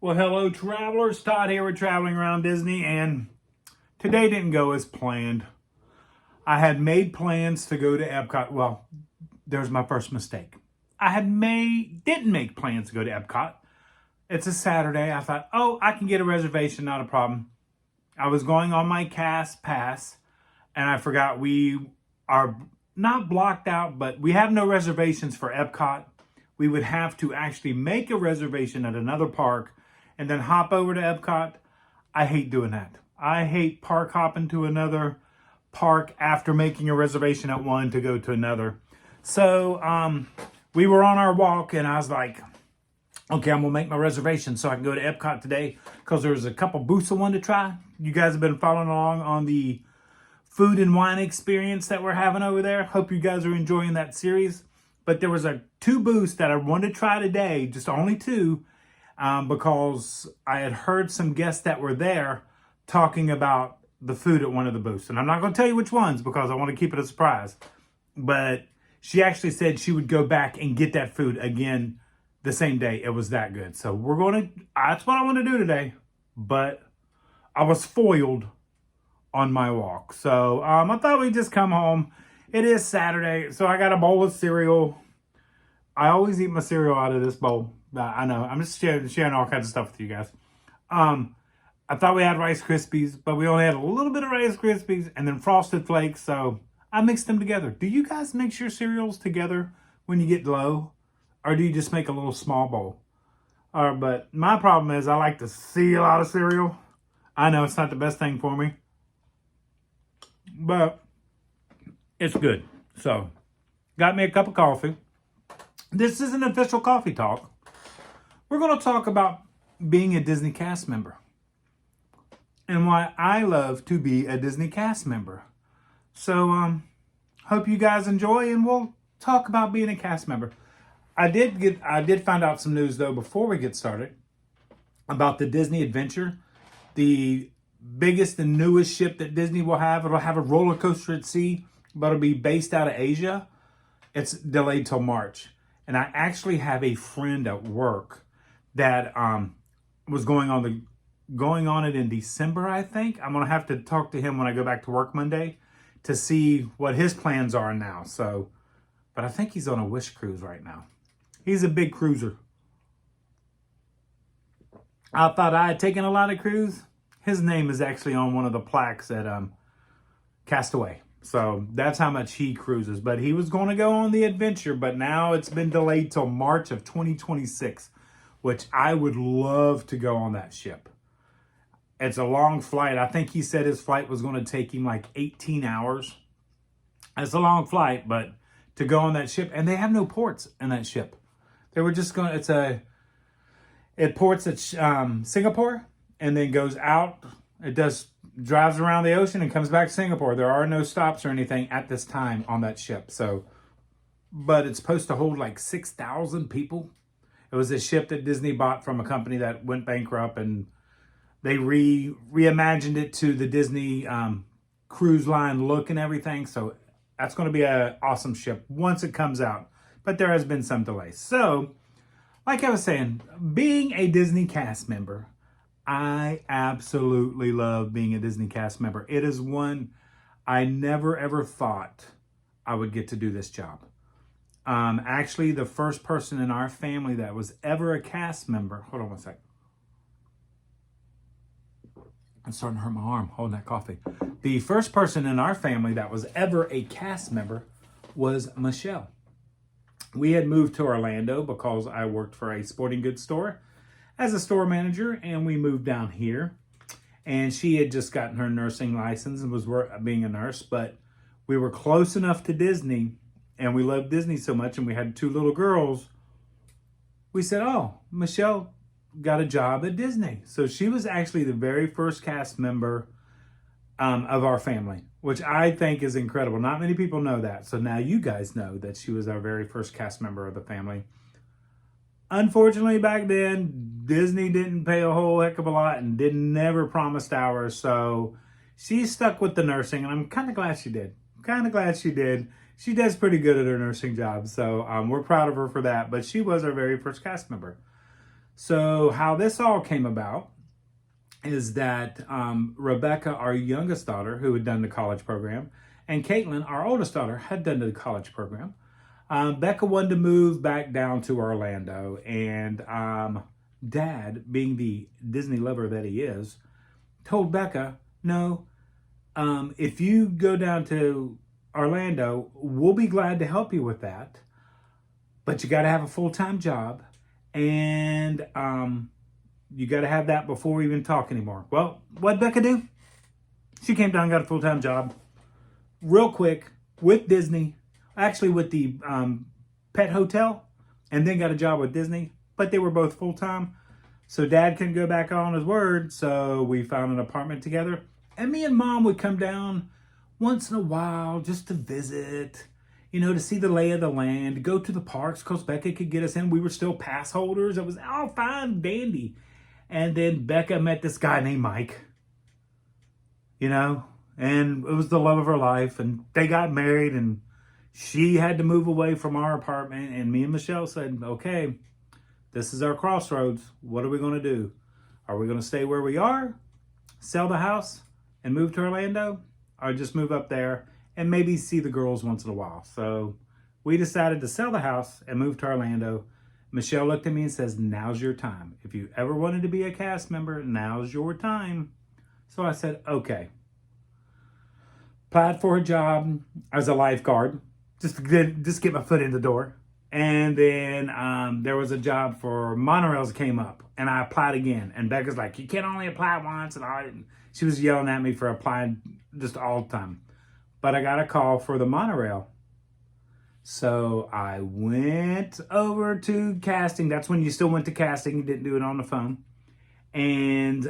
Well, hello, travelers. Todd here with Traveling Around Disney, and today didn't go as planned. I had made plans to go to Epcot. Well, there's my first mistake. Didn't make plans to go to Epcot. It's a Saturday. I thought, oh, I can get a reservation, not a problem. I was going on my cast pass, and I forgot we are not blocked out, but we have no reservations for Epcot. We would have to actually make a reservation at another park and then hop over to Epcot. I hate doing that. I hate park hopping to another park after making a reservation at one to go to another. So we were on our walk, and I was like, okay, I'm gonna make my reservation so I can go to Epcot today because there's a couple booths I wanted to try. You guys have been following along on the food and wine experience that we're having over there. Hope you guys are enjoying that series. But there was two booths that I wanted to try today, just only two, because I had heard some guests that were there talking about the food at one of the booths. And I'm not going to tell you which ones because I want to keep it a surprise. But she actually said she would go back and get that food again the same day. It was that good. So that's what I want to do today. But I was foiled on my walk. So I thought we'd just come home. It is Saturday, so I got a bowl of cereal. I always eat my cereal out of this bowl. I know, I'm just sharing all kinds of stuff with you guys. I thought we had Rice Krispies, but we only had a little bit of Rice Krispies and then Frosted Flakes, so I mixed them together. Do you guys mix your cereals together when you get low? Or do you just make a little small bowl? But my problem is I like to see a lot of cereal. I know it's not the best thing for me, but it's good. So, got me a cup of coffee. This is an official coffee talk. We're going to talk about being a Disney cast member and why I love to be a Disney cast member. So, hope you guys enjoy, and we'll talk about being a cast member. I did find out some news though before we get started about the Disney Adventure, the biggest and newest ship that Disney will have. It'll have a roller coaster at sea, but it'll be based out of Asia. It's delayed till March. And I actually have a friend at work that was going on it in December, I think. I'm going to have to talk to him when I go back to work Monday to see what his plans are now. So, but I think he's on a Wish cruise right now. He's a big cruiser. I thought I had taken a lot of cruise. His name is actually on one of the plaques at Castaway. So that's how much he cruises. But he was going to go on the adventure, but now it's been delayed till March of 2026, which I would love to go on that ship. It's a long flight. I think he said his flight was going to take him like 18 hours. It's a long flight, but to go on that ship, and they have no ports in that ship. They were just going, it ports at Singapore and then goes out. It drives around the ocean and comes back to Singapore. There are no stops or anything at this time on that ship. So, but it's supposed to hold like 6,000 people. It was a ship that Disney bought from a company that went bankrupt, and they reimagined it to the Disney cruise line look and everything. So that's going to be an awesome ship once it comes out. But there has been some delays. So, like I was saying, being a Disney cast member, I absolutely love being a Disney cast member. It is one I never ever thought I would get to do this job. Actually, the first person in our family that was ever a cast member, hold on one sec. I'm starting to hurt my arm holding that coffee. The first person in our family that was ever a cast member was Michelle. We had moved to Orlando because I worked for a sporting goods store as a store manager, and we moved down here. And she had just gotten her nursing license and was being a nurse, but we were close enough to Disney, and we loved Disney so much, and we had two little girls. We said, oh, Michelle got a job at Disney. So she was actually the very first cast member of our family, which I think is incredible. Not many people know that. So now you guys know that she was our very first cast member of the family. Unfortunately, back then, Disney didn't pay a whole heck of a lot and never promised hours. So she stuck with the nursing, and I'm kind of glad she did. She does pretty good at her nursing job. So we're proud of her for that. But she was our very first cast member. So how this all came about is that Rebecca, our youngest daughter, who had done the college program, and Caitlin, our oldest daughter, had done the college program. Becca wanted to move back down to Orlando, and Dad, being the Disney lover that he is, told Becca, no, if you go down to Orlando, we'll be glad to help you with that, but you got to have a full-time job, and you got to have that before we even talk anymore. Well, what'd Becca do? She came down and got a full-time job real quick with Disney, actually with the pet hotel, and then got a job with Disney, but they were both full-time. So Dad couldn't go back on his word, so we found an apartment together. And me and Mom would come down once in a while just to visit, you know, to see the lay of the land, to go to the parks because Becca could get us in. We were still pass holders. It was all fine, dandy. And then Becca met this guy named Mike, you know, and it was the love of her life. And they got married, and she had to move away from our apartment. And me and Michelle said, okay, this is our crossroads. What are we going to do? Are we going to stay where we are, sell the house, and move to Orlando, or just move up there and maybe see the girls once in a while? So we decided to sell the house and move to Orlando. Michelle looked at me and says, now's your time. If you ever wanted to be a cast member, now's your time. So I said, okay. Applied for a job as a lifeguard, just to get my foot in the door. And then there was a job for monorails that came up, and I applied again. And Becca's like, you can only apply once. And she was yelling at me for applying just all the time. But I got a call for the monorail. So I went over to casting. That's when you still went to casting. You didn't do it on the phone. And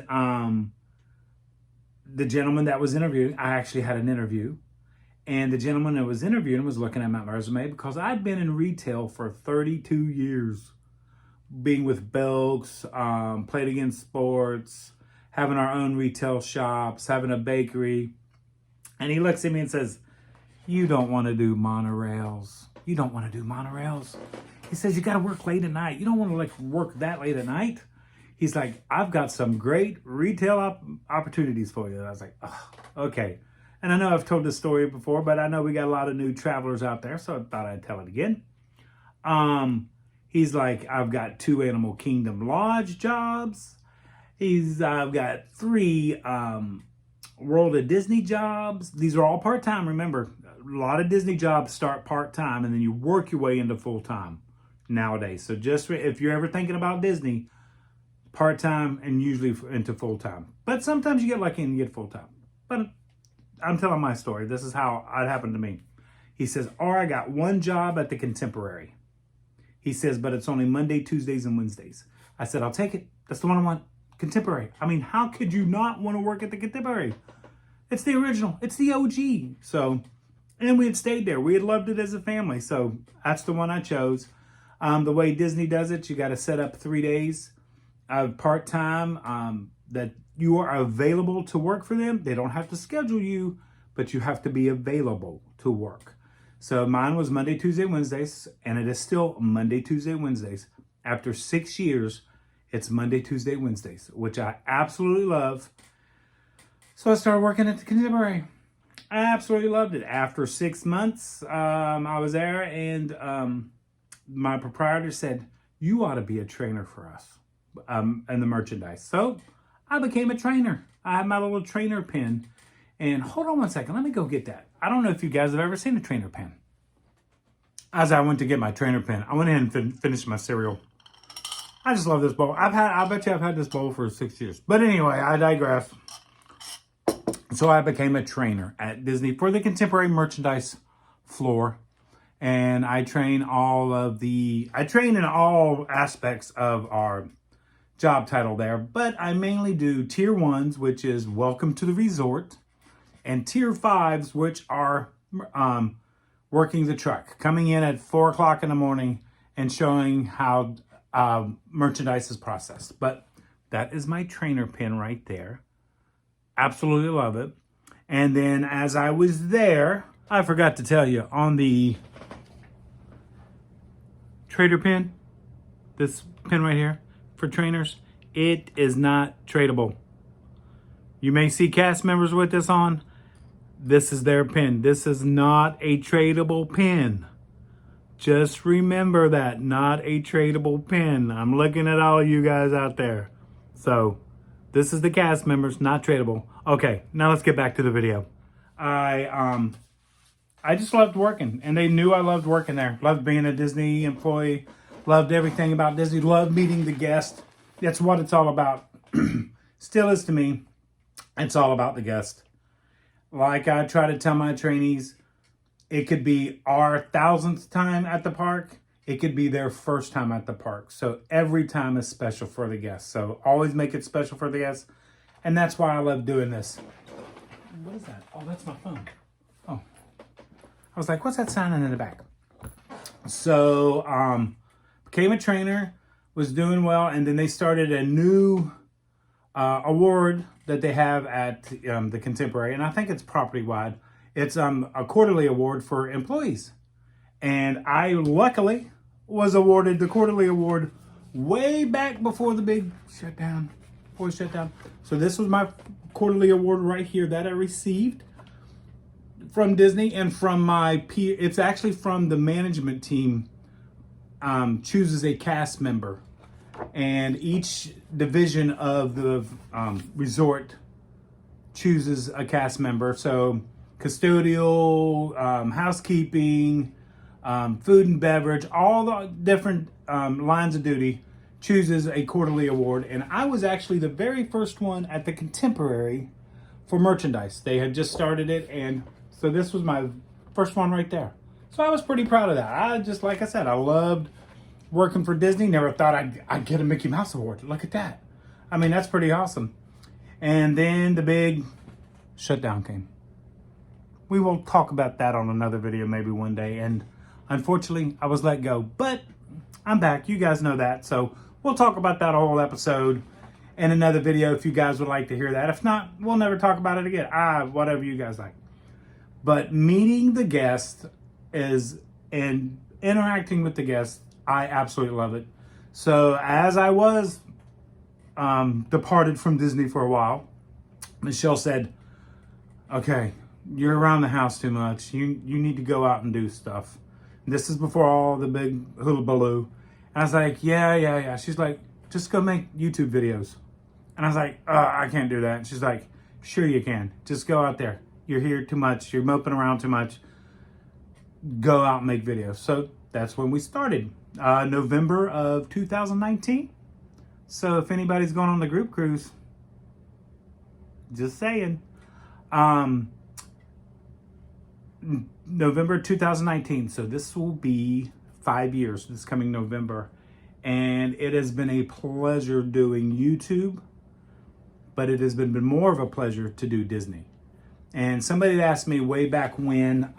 the gentleman that was interviewing, I actually had an interview. And the gentleman that was interviewing was looking at my resume because I'd been in retail for 32 years. Being with Belks, played against sports, having our own retail shops, having a bakery. And he looks at me and says, you don't want to do monorails. You don't want to do monorails. He says, you got to work late at night. You don't want to work that late at night. He's like, I've got some great retail opportunities for you. And I was like, oh, okay. And I know I've told this story before, but I know we got a lot of new travelers out there, so I thought I'd tell it again. He's like, I've got 2 Animal Kingdom Lodge jobs. I've got 3 World of Disney jobs. These are all part-time. Remember, a lot of Disney jobs start part-time, and then you work your way into full-time nowadays. So just if you're ever thinking about Disney, part-time and usually into full-time. But sometimes you get lucky and you get full-time. But I'm telling my story. This is how it happened to me. He says, or I got 1 job at the Contemporary. He says, but it's only Monday, Tuesdays, and Wednesdays. I said, I'll take it. That's the one I want. Contemporary. I mean, how could you not want to work at the Contemporary? It's the original. It's the OG. So, and we had stayed there. We had loved it as a family. So that's the one I chose. The way Disney does it, you got to set up 3 days of part-time that you are available to work for them. They don't have to schedule you, but you have to be available to work. So mine was Monday, Tuesday, Wednesdays, and it is still Monday, Tuesday, Wednesdays. After 6 years, it's Monday, Tuesday, Wednesdays, which I absolutely love. So I started working at the Contemporary. I absolutely loved it. After 6 months, I was there, and my proprietor said, you ought to be a trainer for us and the merchandise. So I became a trainer. I have my little trainer pin. And hold on one second. Let me go get that. I don't know if you guys have ever seen a trainer pin. As I went to get my trainer pin, I went in and finished my cereal. I just love this bowl. I bet you I've had this bowl for 6 years. But anyway, I digress. So I became a trainer at Disney for the Contemporary merchandise floor. And I train in all aspects of our job title there, but I mainly do tier 1s, which is welcome to the resort, and tier 5s, which are working the truck, coming in at 4 o'clock in the morning and showing how merchandise is processed. But that is my trainer pin right there. Absolutely love it. And then as I was there, I forgot to tell you, on the trader pin, this pin right here, for trainers, it is not tradable. You may see cast members with this on. This is their pin. This is not a tradable pin. Just remember that, not a tradable pin. I'm looking at all of you guys out there. So this is the cast members, not tradable. Okay, now let's get back to the video. I just loved working, and they knew I loved working there. Loved being a Disney employee. Loved everything about Disney. Loved meeting the guest. That's what it's all about. Still is to me. It's all about the guest. Like I try to tell my trainees, it could be our 1000th time at the park. It could be their first time at the park. So every time is special for the guests. So always make it special for the guests. And that's why I love doing this. What is that? Oh, that's my phone. Oh. I was like, what's that sounding in the back? So, became a trainer, was doing well. And then they started a new award that they have at the Contemporary. And I think it's property-wide. It's a quarterly award for employees. And I luckily was awarded the quarterly award way back before the big shutdown. So this was my quarterly award right here that I received from Disney and from my peer. It's actually from the management team chooses a cast member. And each division of the resort chooses a cast member. So custodial, housekeeping, food and beverage, all the different lines of duty chooses a quarterly award. And I was actually the very first one at the Contemporary for merchandise. They had just started it, and so this was my first one right there. So I was pretty proud of that. I just, like I said, I loved working for Disney. Never thought I'd get a Mickey Mouse award. Look at that. I mean, that's pretty awesome. And then the big shutdown came. We will talk about that on another video maybe one day. And unfortunately, I was let go. But I'm back. You guys know that. So we'll talk about that whole episode in another video if you guys would like to hear that. If not, we'll never talk about it again. Whatever you guys like. But meeting the guest and interacting with the guests, I absolutely love it. So as I was departed from Disney for a while, Michelle said, okay, you're around the house too much. You need to go out and do stuff. And this is before all the big hullabaloo. And I was like, yeah. She's like, just go make YouTube videos. And I was like, I can't do that. And she's like, sure you can. Just go out there. You're here too much. You're moping around too much. Go out and make videos. So that's when we started. November of 2019. So if anybody's going on the group cruise, just saying. November 2019. So this will be 5 years this coming November. And it has been a pleasure doing YouTube, but it has been more of a pleasure to do Disney. And somebody had asked me way back when,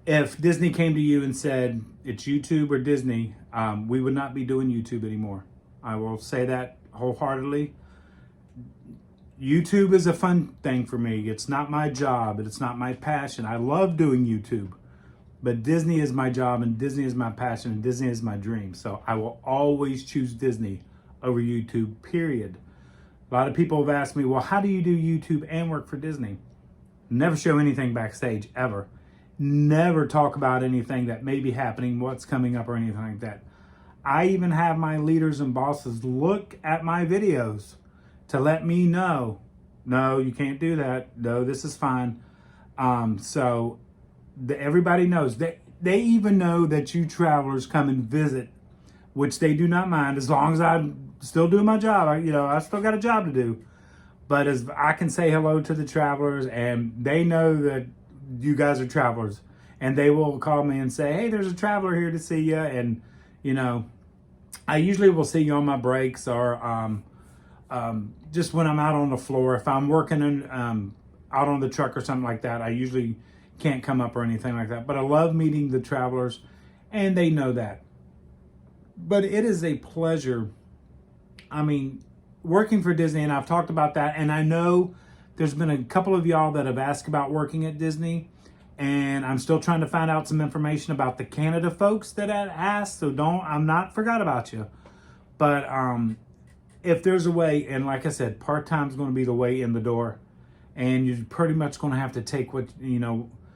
if Disney came to you and said, it's YouTube or Disney, we would not be doing YouTube anymore. I will say that wholeheartedly. YouTube is a fun thing for me. It's not my job. It's not my passion. I love doing YouTube. But Disney is my job, and Disney is my passion, and Disney is my dream. So I will always choose Disney over YouTube, period. A lot of people have asked me, well, how do you do YouTube and work for Disney? Never show anything backstage, ever. Never talk about anything that may be happening, what's coming up, or anything like that. I even have my leaders and bosses look at my videos to let me know, no, you can't do that. No, this is fine. So everybody knows. They even know that you travelers come and visit, which they do not mind as long as I'm still doing my job. I still got a job to do. But as I can say hello to the travelers, and they know that you guys are travelers, and they will call me and say, hey, there's a traveler here to see you. And, I usually will see you on my breaks or just when I'm out on the floor. If I'm working out on the truck or something like that, I usually can't come up or anything like that. But I love meeting the travelers, and they know that. But it is a pleasure. I mean, working for Disney, and I've talked about that, and I know there's been a couple of y'all that have asked about working at Disney, and I'm still trying to find out some information about the Canada folks that had asked, so I'm not forgot about you. But if there's a way, and like I said, part-time is going to be the way in the door, and you're pretty much going to have to take what,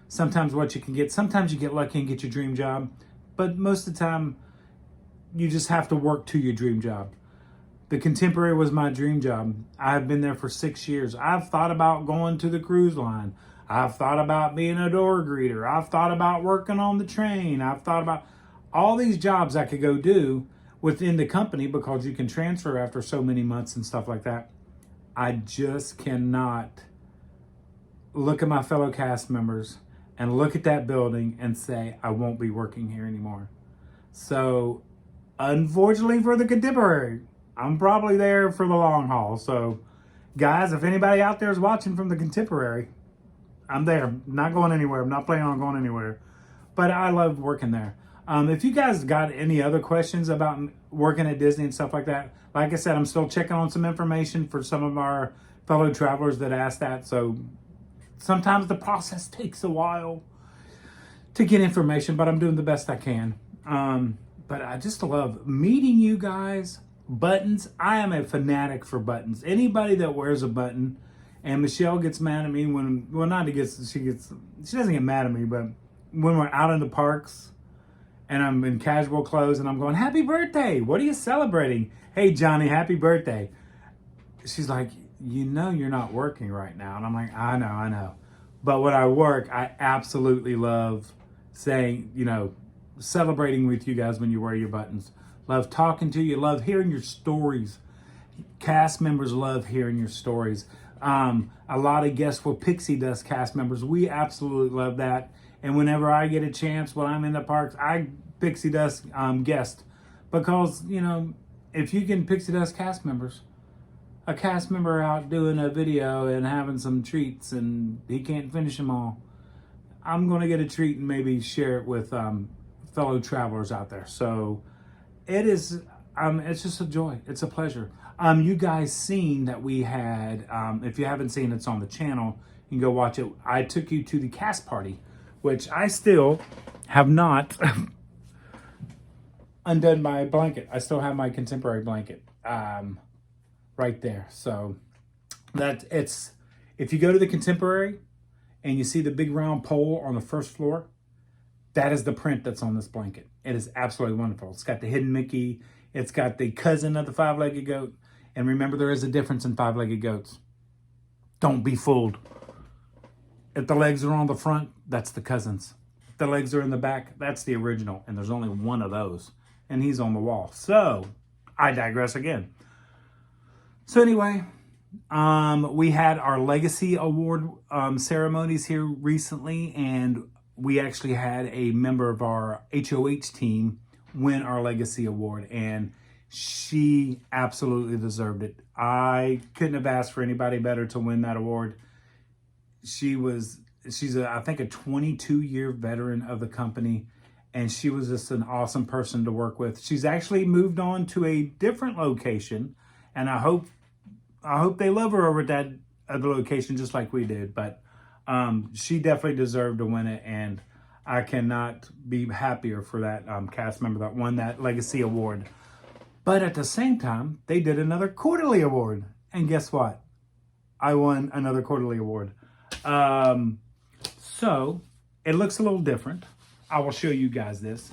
sometimes what you can get. Sometimes you get lucky and get your dream job, but most of the time you just have to work to your dream job. The Contemporary was my dream job. I've been there for 6 years. I've thought about going to the cruise line. I've thought about being a door greeter. I've thought about working on the train. I've thought about all these jobs I could go do within the company because you can transfer after so many months and stuff like that. I just cannot look at my fellow cast members and look at that building and say, I won't be working here anymore. So, unfortunately for the Contemporary, I'm probably there for the long haul. So, guys, if anybody out there is watching from the Contemporary, I'm there. I'm not going anywhere. I'm not planning on going anywhere. But I love working there. If you guys got any other questions about working at Disney and stuff like that, like I said, I'm still checking on some information for some of our fellow travelers that asked that. So sometimes the process takes a while to get information, but I'm doing the best I can. But I just love meeting you guys. Buttons. I am a fanatic for buttons. Anybody that wears a button, and Michelle gets mad at me she doesn't get mad at me, but when we're out in the parks and I'm in casual clothes and I'm going, happy birthday, what are you celebrating? Hey, Johnny, happy birthday. She's like, you're not working right now. And I'm like, I know. But when I work, I absolutely love saying, celebrating with you guys when you wear your buttons. Love talking to you, love hearing your stories. Cast members love hearing your stories. A lot of guests were Pixie Dust cast members. We absolutely love that. And whenever I get a chance when I'm in the parks, I Pixie Dust guest. Because, if you can Pixie Dust cast members, a cast member out doing a video and having some treats and he can't finish them all, I'm going to get a treat and maybe share it with fellow travelers out there. So it is, it's just a joy. It's a pleasure. You guys seen that we had, if you haven't seen it's on the channel, you can go watch it. I took you to the cast party, which I still have not undone my blanket. I still have my Contemporary blanket right there. So if you go to the Contemporary and you see the big round pole on the first floor, that is the print that's on this blanket. It is absolutely wonderful. It's got the hidden Mickey. It's got the cousin of the five-legged goat. And remember, there is a difference in five-legged goats. Don't be fooled. If the legs are on the front, that's the cousins. If the legs are in the back, that's the original. And there's only one of those. And he's on the wall. So, I digress again. So anyway, we had our Legacy Award ceremonies here recently. And we actually had a member of our HOH team win our Legacy Award. And she absolutely deserved it. I couldn't have asked for anybody better to win that award. She's I think a 22-year veteran of the company, and she was just an awesome person to work with. She's actually moved on to a different location, and I hope they love her over at that other location just like we did. But she definitely deserved to win it, and I cannot be happier for that cast member that won that Legacy Award. But at the same time, they did another quarterly award. And guess what? I won another quarterly award. So, it looks a little different. I will show you guys this.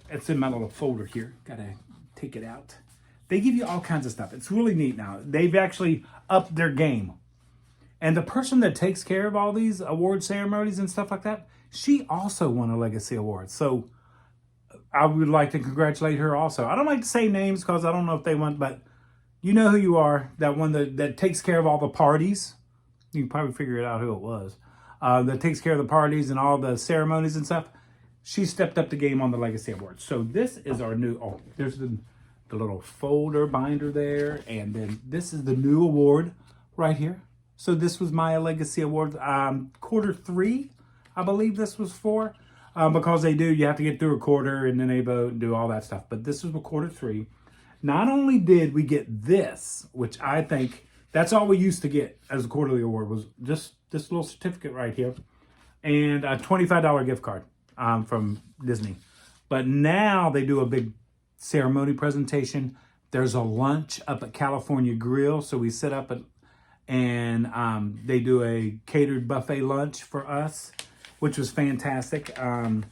It's in my little folder here. Gotta take it out. They give you all kinds of stuff. It's really neat now. They've actually upped their game. And the person that takes care of all these award ceremonies and stuff like that, she also won a Legacy Award. So, I would like to congratulate her also. I don't like to say names because I don't know if they won, but you know who you are. That one that takes care of all the parties. You can probably figure it out who it was. That takes care of the parties and all the ceremonies and stuff. She stepped up the game on the Legacy Award. So this is our new, there's the little folder binder there. And then this is the new award right here. So this was my Legacy Award. Quarter 3, I believe this was for. Because you have to get through a quarter and then they vote and do all that stuff. But this was quarter 3. Not only did we get this, which I think that's all we used to get as a quarterly award, was just this little certificate right here and a $25 gift card from Disney. But now they do a big ceremony presentation. There's a lunch up at California Grill. So we sit up and they do a catered buffet lunch for us, which was fantastic. Then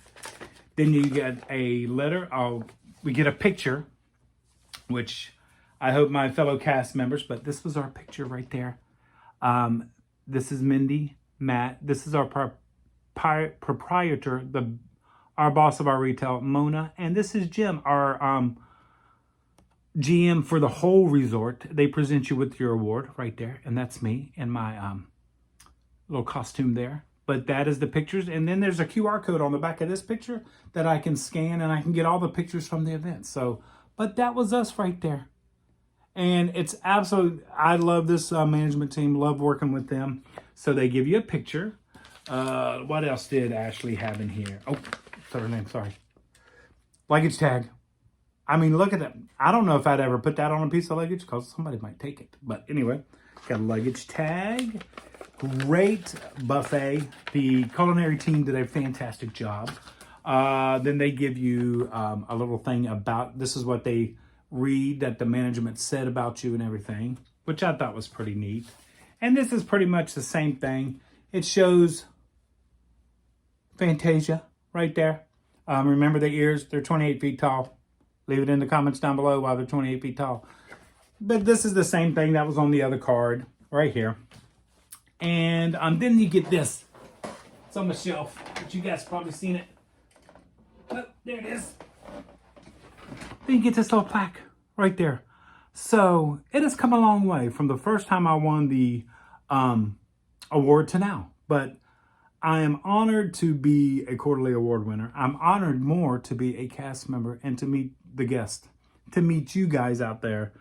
you get a letter. We get a picture, which I hope my fellow cast members, but this was our picture right there. This is Mindy, Matt. This is our proprietor, our boss of our retail, Mona. And this is Jim, our GM for the whole resort. They present you with your award right there. And that's me in my little costume there. But that is the pictures. And then there's a QR code on the back of this picture that I can scan and I can get all the pictures from the event. So, but that was us right there. And it's absolute. I love this management team. Love working with them. So they give you a picture. What else did Ashley have in here? Oh, that's her name. Sorry. Luggage tag. I mean, look at that. I don't know if I'd ever put that on a piece of luggage because somebody might take it. But anyway, got a luggage tag. Great buffet. The culinary team did a fantastic job. Then they give you a little thing about, this is what they read that the management said about you and everything, which I thought was pretty neat. And this is pretty much the same thing. It shows Fantasia right there. Remember the ears, they're 28 feet tall. Leave it in the comments down below why they're 28 feet tall. But this is the same thing that was on the other card right here. And then you get this. It's on the shelf, but you guys probably seen it. Oh, there it is. Then you get this little plaque right there. So it has come a long way from the first time I won the award to now. But I am honored to be a quarterly award winner. I'm honored more to be a cast member and to meet the guests, to meet you guys out there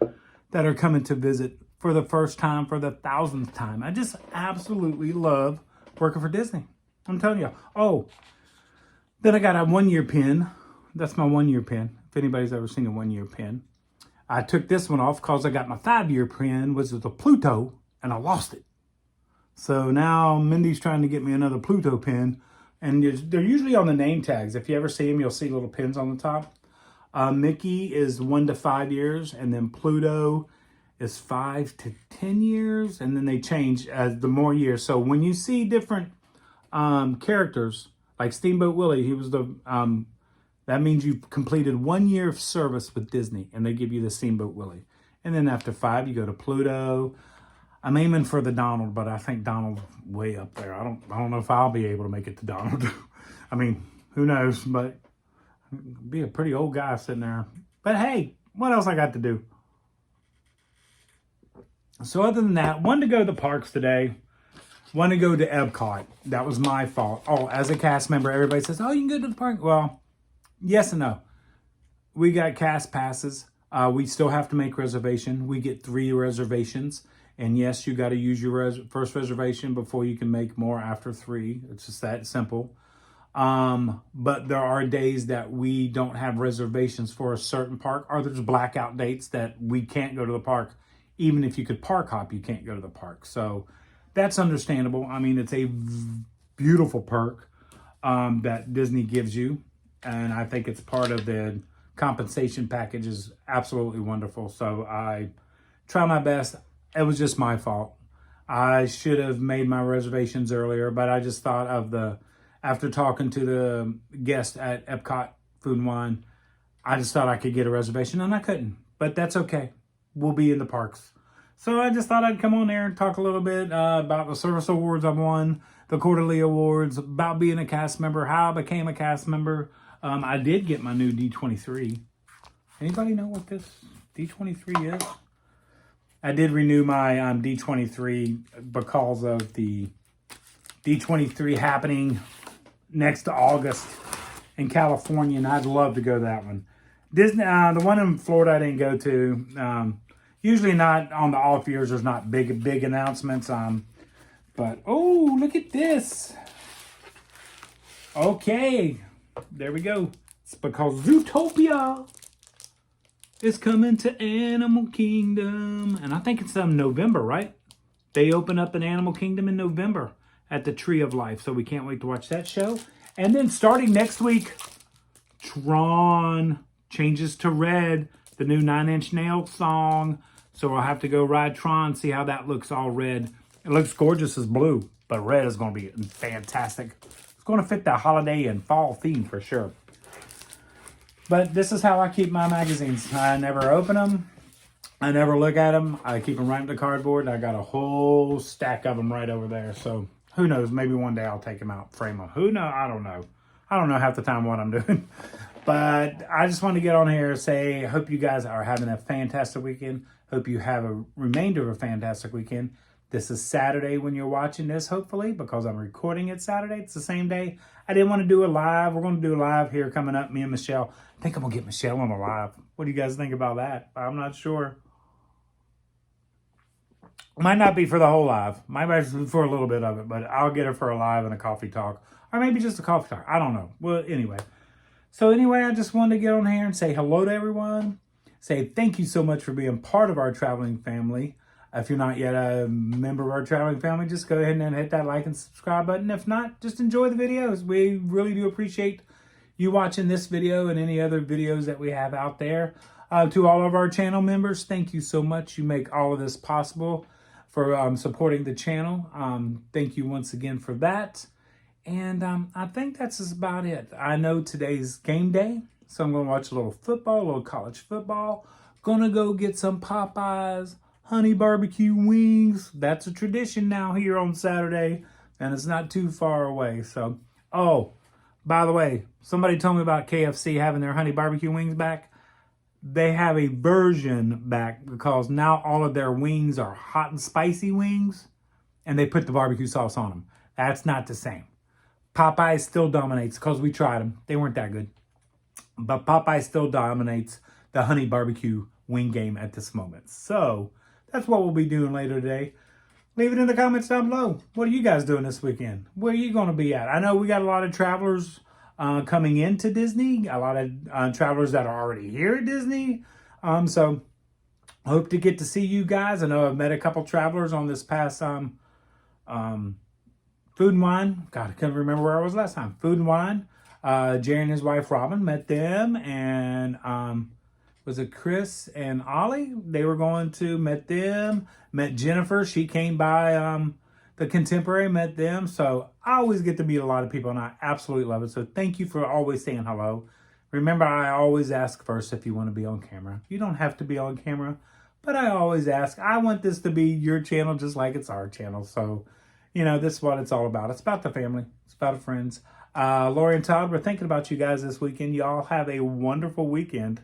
that are coming to visit for the first time, for the 1000th time. I just absolutely love working for Disney. I'm telling you. Oh, then I got a 1-year pin. That's my 1-year pin. If anybody's ever seen a 1-year pin. I took this one off because I got my 5-year pin, which was a Pluto, and I lost it. So now Mindy's trying to get me another Pluto pin. And they're usually on the name tags. If you ever see them, you'll see little pins on the top. Mickey is 1 to 5 years, and then Pluto is 5 to 10 years, and then they change as the more years. So when you see different characters, like Steamboat Willie, he was the, that means you've completed 1 year of service with Disney, and they give you the Steamboat Willie. And then after 5, you go to Pluto. I'm aiming for the Donald, but I think Donald's way up there. I don't know if I'll be able to make it to Donald. I mean, who knows, but be a pretty old guy sitting there. But hey, what else I got to do? So other than that, wanted to go to the parks today. Wanted to go to Epcot. That was my fault. Oh, as a cast member, everybody says, oh, you can go to the park. Well, yes and no. We got cast passes. We still have to make reservation. We get 3 reservations. And yes, you got to use your first reservation before you can make more after 3. It's just that simple. But there are days that we don't have reservations for a certain park, or there's blackout dates that we can't go to the park. Even if you could park hop, you can't go to the park. So that's understandable. I mean, it's a beautiful perk that Disney gives you. And I think it's part of the compensation package is absolutely wonderful. So I try my best. It was just my fault. I should have made my reservations earlier, but I just thought of after talking to the guest at Epcot Food and Wine, I just thought I could get a reservation and I couldn't, but that's okay. We'll be in the parks. So I just thought I'd come on there and talk a little bit about the service awards I won, the quarterly awards, about being a cast member, how I became a cast member. I did get my new D23. Anybody know what this D23 is? I did renew my D23 because of the D23 happening next August in California, and I'd love to go to that one. Disney, the one in Florida I didn't go to. Usually not on the off years. There's not big announcements. But oh, look at this. Okay, there we go. It's because Zootopia is coming to Animal Kingdom. And I think it's November, right? They open up an Animal Kingdom in November at the Tree of Life. So we can't wait to watch that show. And then starting next week, Tron changes to red, the new Nine Inch Nails song. So I'll have to go ride Tron, see how that looks all red. It looks gorgeous as blue, but red is going to be fantastic. It's going to fit the holiday and fall theme for sure. But this is how I keep my magazines. I never open them. I never look at them. I keep them right in the cardboard. I got a whole stack of them right over there. So who knows? Maybe one day I'll take them out, frame them. Who knows? I don't know. I don't know half the time what I'm doing. But I just want to get on here and say, hope you guys are having a fantastic weekend. Hope you have a remainder of a fantastic weekend. This is Saturday when you're watching this, hopefully, because I'm recording it Saturday. It's the same day. I didn't want to do a live. We're going to do a live here coming up, me and Michelle. I think I'm going to get Michelle on a live. What do you guys think about that? I'm not sure. Might not be for the whole live. Might be for a little bit of it, but I'll get her for a live and a coffee talk. Or maybe just a coffee talk. I don't know. Well, anyway. So anyway, I just wanted to get on here and say hello to everyone. Say thank you so much for being part of our traveling family. If you're not yet a member of our traveling family, just go ahead and hit that like and subscribe button. If not, just enjoy the videos. We really do appreciate you watching this video and any other videos that we have out there. To all of our channel members, thank you so much. You make all of this possible for supporting the channel. Thank you once again for that. And I think that's just about it. I know today's game day, so I'm going to watch a little football, a little college football. Gonna go get some Popeyes honey barbecue wings. That's a tradition now here on Saturday, and it's not too far away. So, oh, by the way, somebody told me about KFC having their honey barbecue wings back. They have a version back because now all of their wings are hot and spicy wings, and they put the barbecue sauce on them. That's not the same. Popeye still dominates because we tried them. They weren't that good. But Popeye still dominates the honey barbecue wing game at this moment. So that's what we'll be doing later today. Leave it in the comments down below. What are you guys doing this weekend? Where are you going to be at? I know we got a lot of travelers coming into Disney. A lot of travelers that are already here at Disney. So hope to get to see you guys. I know I've met a couple travelers on this past Food and Wine. God, I can't remember where I was last time. Food and Wine. Jerry and his wife Robin, met them, and was it Chris and Ollie? They were going to, met them. Met Jennifer. She came by the Contemporary, met them. So I always get to meet a lot of people, and I absolutely love it. So thank you for always saying hello. Remember, I always ask first if you want to be on camera. You don't have to be on camera, but I always ask. I want this to be your channel just like it's our channel. So, you know, this is what it's all about. It's about the family. It's about the friends. Lori and Todd, we're thinking about you guys this weekend. Y'all have a wonderful weekend.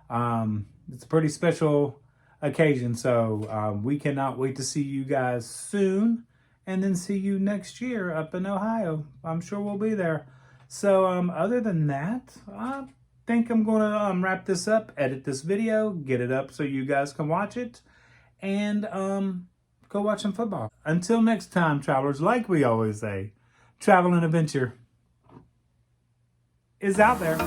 It's a pretty special occasion, so we cannot wait to see you guys soon and then see you next year up in Ohio. I'm sure we'll be there. So other than that, I think I'm going to wrap this up, edit this video, get it up so you guys can watch it, and go watch some football. Until next time, travelers, like we always say, travel and adventure is out there.